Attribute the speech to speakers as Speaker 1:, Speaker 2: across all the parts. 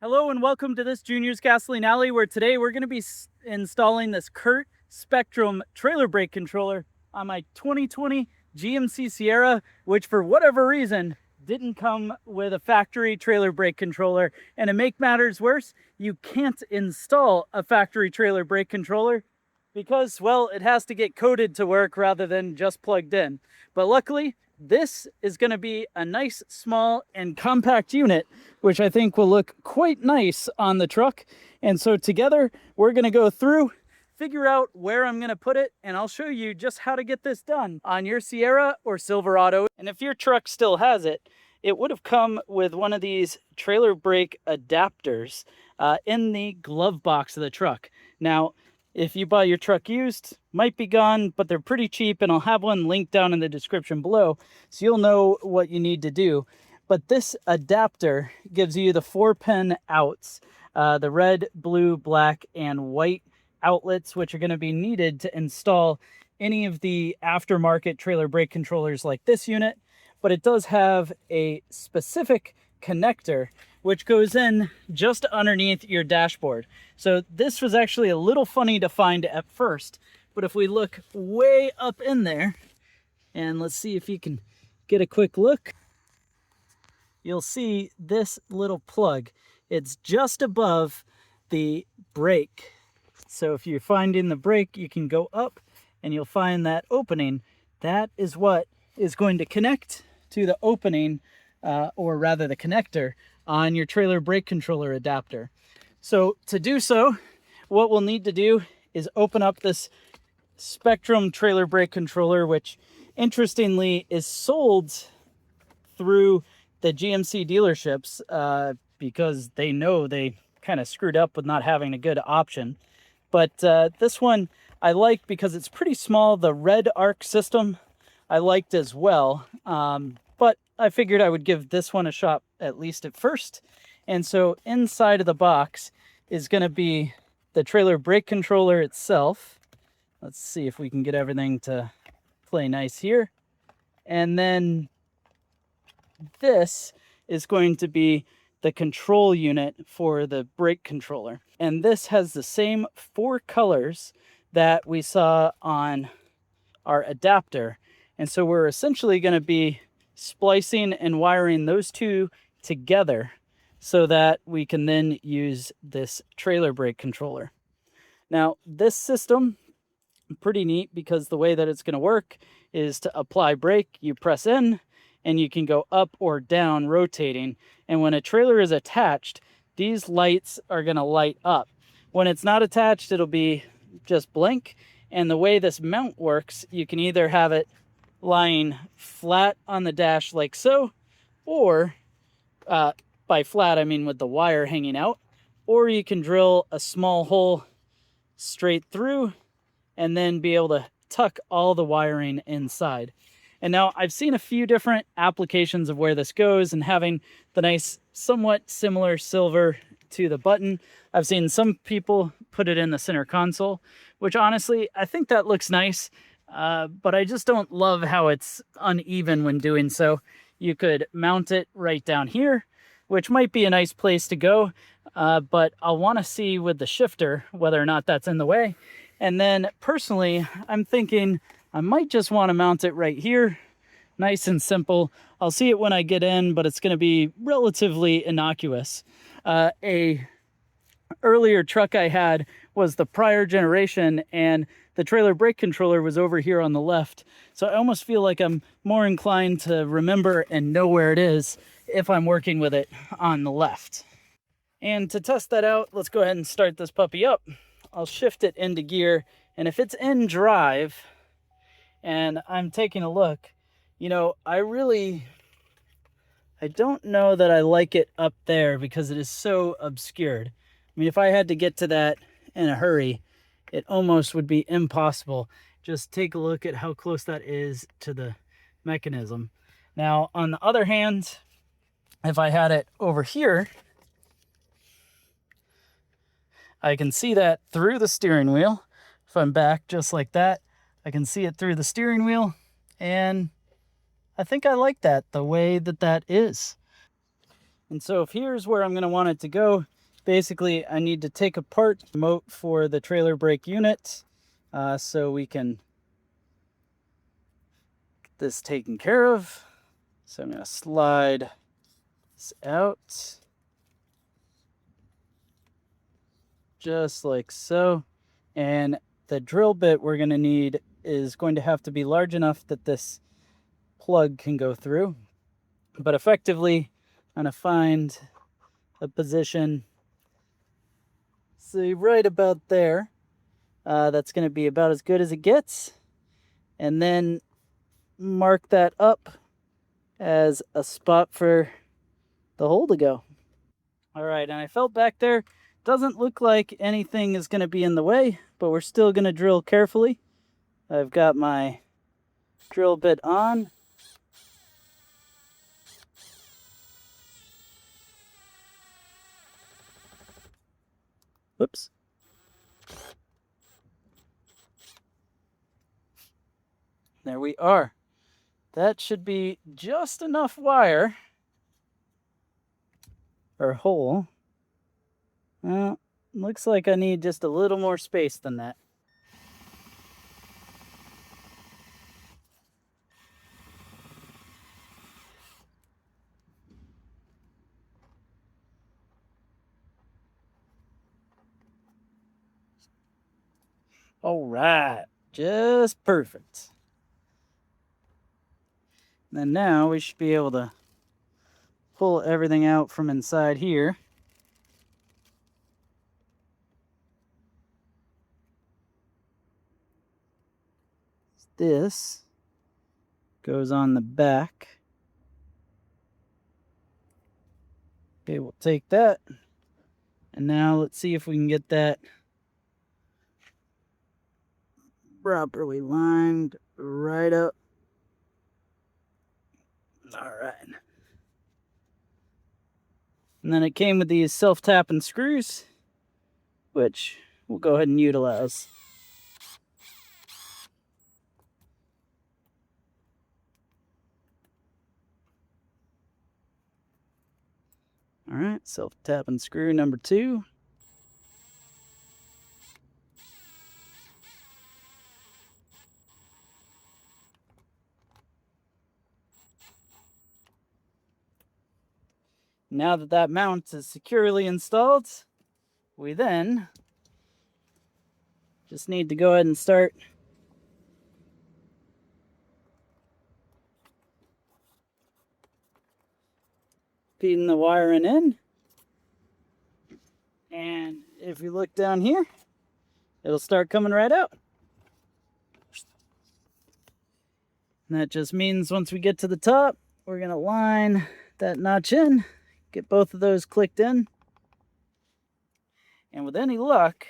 Speaker 1: Hello and welcome to this Junior's Gasoline Alley, where today we're going to be installing this Curt Spectrum trailer brake controller on my 2020 GMC Sierra, which for whatever reason didn't come with a factory trailer brake controller. And to make matters worse, you can't install a factory trailer brake controller because, well, it has to get coded to work rather than just plugged in. But luckily, this is going to be a nice, small, and compact unit, which I think will look quite nice on the truck. And so together, we're going to go through, figure out where I'm going to put it, and I'll show you just how to get this done on your Sierra or Silverado. And if your truck still has it, it would have come with one of these trailer brake adapters in the glove box of the truck. Now, if you buy your truck used, might be gone, but they're pretty cheap, and I'll have one linked down in the description below so you'll know what you need to do. But this adapter gives you the 4-pin outs, the red, blue, black, and white outlets, which are going to be needed to install any of the aftermarket trailer brake controllers like this unit. But it does have a specific connector which goes in just underneath your dashboard. So this was actually a little funny to find at first, but if we look way up in there, and let's see if you can get a quick look, you'll see this little plug. It's just above the brake. So if you're finding the brake, you can go up and you'll find that opening. That is what is going to connect to the opening, or rather the connector, on your trailer brake controller adapter. So to do so, what we'll need to do is open up this Spectrum trailer brake controller, which interestingly is sold through the GMC dealerships because they know they kind of screwed up with not having a good option. But this one I like because it's pretty small. The red arc system I liked as well. But I figured I would give this one a shot at least at first. And so inside of the box is going to be the trailer brake controller itself. Let's see if we can get everything to play nice here. And then this is going to be the control unit for the brake controller. And this has the same 4 colors that we saw on our adapter. And so we're essentially going to be splicing and wiring those two together so that we can then use this trailer brake controller. Now, this system, pretty neat because the way that it's going to work is to apply brake, you press in, and you can go up or down rotating. And when a trailer is attached, these lights are going to light up. When it's not attached, it'll be just blank. And the way this mount works, you can either have it lying flat on the dash like so, or by flat I mean with the wire hanging out, or you can drill a small hole straight through and then be able to tuck all the wiring inside. And now I've seen a few different applications of where this goes, and having the nice somewhat similar silver to the button. I've seen some people put it in the center console, which honestly I think that looks nice. But I just don't love how it's uneven when doing so. You could mount it right down here, which might be a nice place to go, but I'll want to see with the shifter whether or not that's in the way. And then personally, I'm thinking I might just want to mount it right here. Nice and simple. I'll see it when I get in, but it's going to be relatively innocuous. A earlier truck I had was the prior generation, and the trailer brake controller was over here on the left. So I almost feel like I'm more inclined to remember and know where it is if I'm working with it on the left. And to test that out, let's go ahead and start this puppy up. I'll shift it into gear, and if it's in drive and I'm taking a look, you know, I don't know that I like it up there because it is so obscured. I mean, if I had to get to that in a hurry, it almost would be impossible. Just take a look at how close that is to the mechanism. Now, on the other hand, if I had it over here, I can see that through the steering wheel. If I'm back just like that, I can see it through the steering wheel, and I think I like that, the way that that is. And so if here's where I'm going to want it to go, basically I need to take apart the remote for the trailer brake unit so we can get this taken care of. So I'm going to slide this out just like so. And the drill bit we're going to need is going to have to be large enough that this plug can go through. But effectively, I'm going to find a position, see, right about there. That's going to be about as good as it gets. And then mark that up as a spot for the hole to go. All right, and I felt back there. Doesn't look like anything is going to be in the way, but we're still going to drill carefully. I've got my drill bit on. Whoops. There we are. That should be just enough wire or hole. Well, looks like I need just a little more space than that. All right, just perfect. And now we should be able to pull everything out from inside here. This goes on the back. Okay, we'll take that. And now let's see if we can get that properly lined right up. All right. And then it came with these self-tapping screws, which we'll go ahead and utilize. All right, self-tapping screw number 2. Now that that mount is securely installed, we then just need to go ahead and start feeding the wiring in. And if you look down here, it'll start coming right out. And that just means once we get to the top, we're going to line that notch in, get both of those clicked in. And with any luck,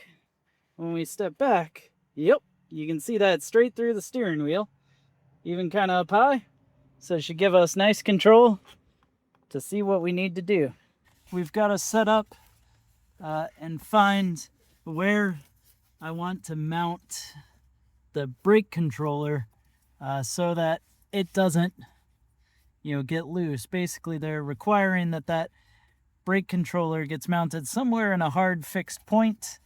Speaker 1: when we step back, yep, you can see that straight through the steering wheel, even kind of up high. So it should give us nice control to see what we need to do. We've got to set up and find where I want to mount the brake controller so that it doesn't, get loose. Basically, they're requiring that brake controller gets mounted somewhere in a hard fixed point,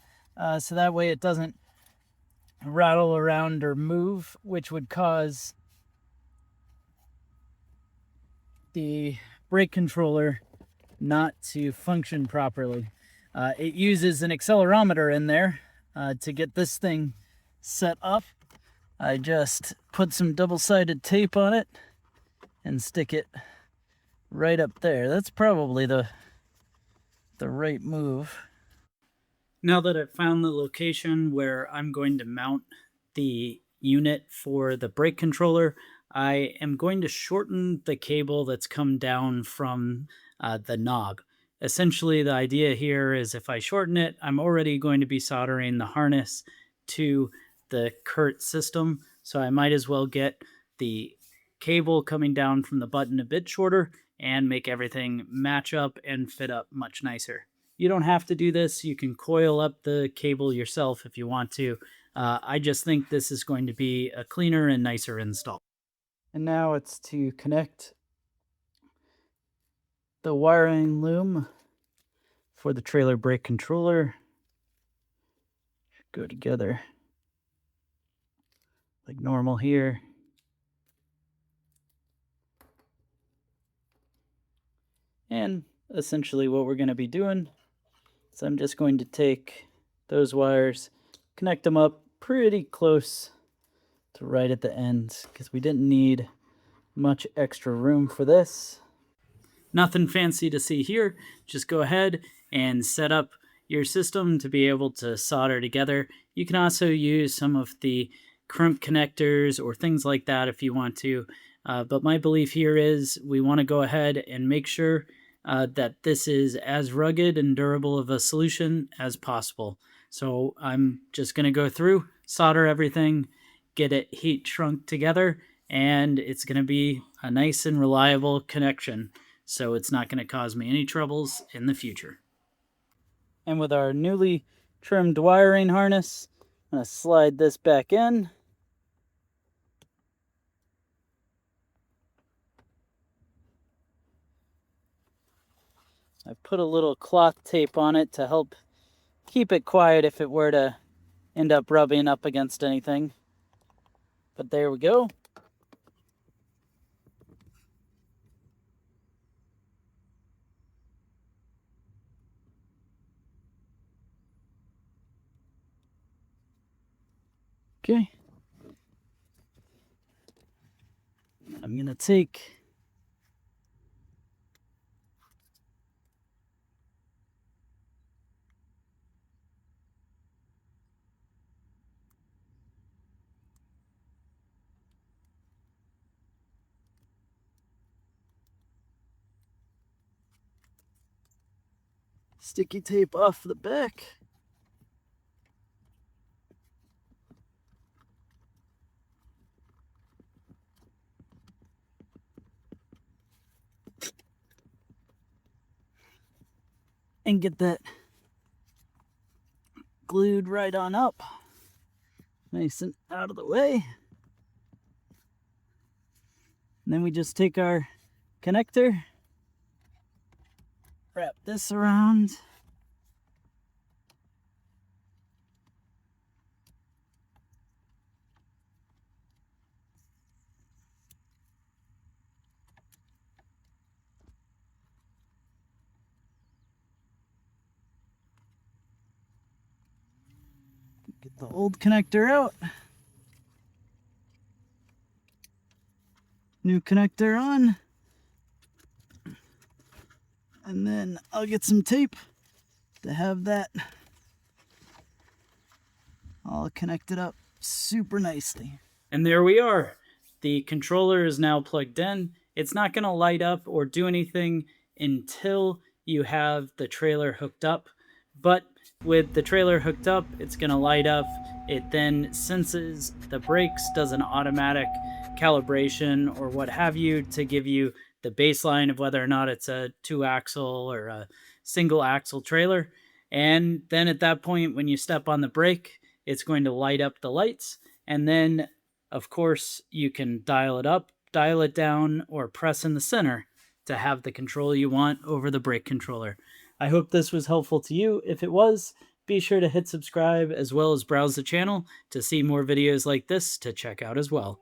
Speaker 1: so that way it doesn't rattle around or move, which would cause the brake controller not to function properly. It uses an accelerometer in there to get this thing set up. I just put some double-sided tape on it and stick it right up there. That's probably the right move. Now that I've found the location where I'm going to mount the unit for the brake controller, I am going to shorten the cable that's come down from the knob. Essentially, the idea here is if I shorten it, I'm already going to be soldering the harness to the Curt system, so I might as well get the cable coming down from the button a bit shorter and make everything match up and fit up much nicer. You don't have to do this. You can coil up the cable yourself if you want to. I just think this is going to be a cleaner and nicer install. And now it's to connect the wiring loom for the trailer brake controller. Go together like normal here. And essentially what we're going to be doing is I'm just going to take those wires, connect them up pretty close to right at the ends, because we didn't need much extra room for this. Nothing fancy to see here. Just go ahead and set up your system to be able to solder together. You can also use some of the crimp connectors or things like that if you want to. But my belief here is we want to go ahead and make sure that this is as rugged and durable of a solution as possible. So I'm just going to go through, solder everything, get it heat shrunk together, and it's going to be a nice and reliable connection. So it's not going to cause me any troubles in the future. And with our newly trimmed wiring harness, I'm going to slide this back in. I put a little cloth tape on it to help keep it quiet if it were to end up rubbing up against anything. But there we go. Okay. I'm going to take sticky tape off the back. And get that glued right on up. Nice and out of the way. And then we just take our connector, wrap this around. Get the old connector out. New connector on. And then I'll get some tape to have that all connected up super nicely. And there we are. The controller is now plugged in. It's not going to light up or do anything until you have the trailer hooked up. But with the trailer hooked up, it's going to light up. It then senses the brakes, does an automatic calibration or what have you to give you the baseline of whether or not it's a 2-axle or a single axle trailer. And then at that point, when you step on the brake, it's going to light up the lights. And then, of course, you can dial it up, dial it down, or press in the center to have the control you want over the brake controller. I hope this was helpful to you. If it was, be sure to hit subscribe as well as browse the channel to see more videos like this to check out as well.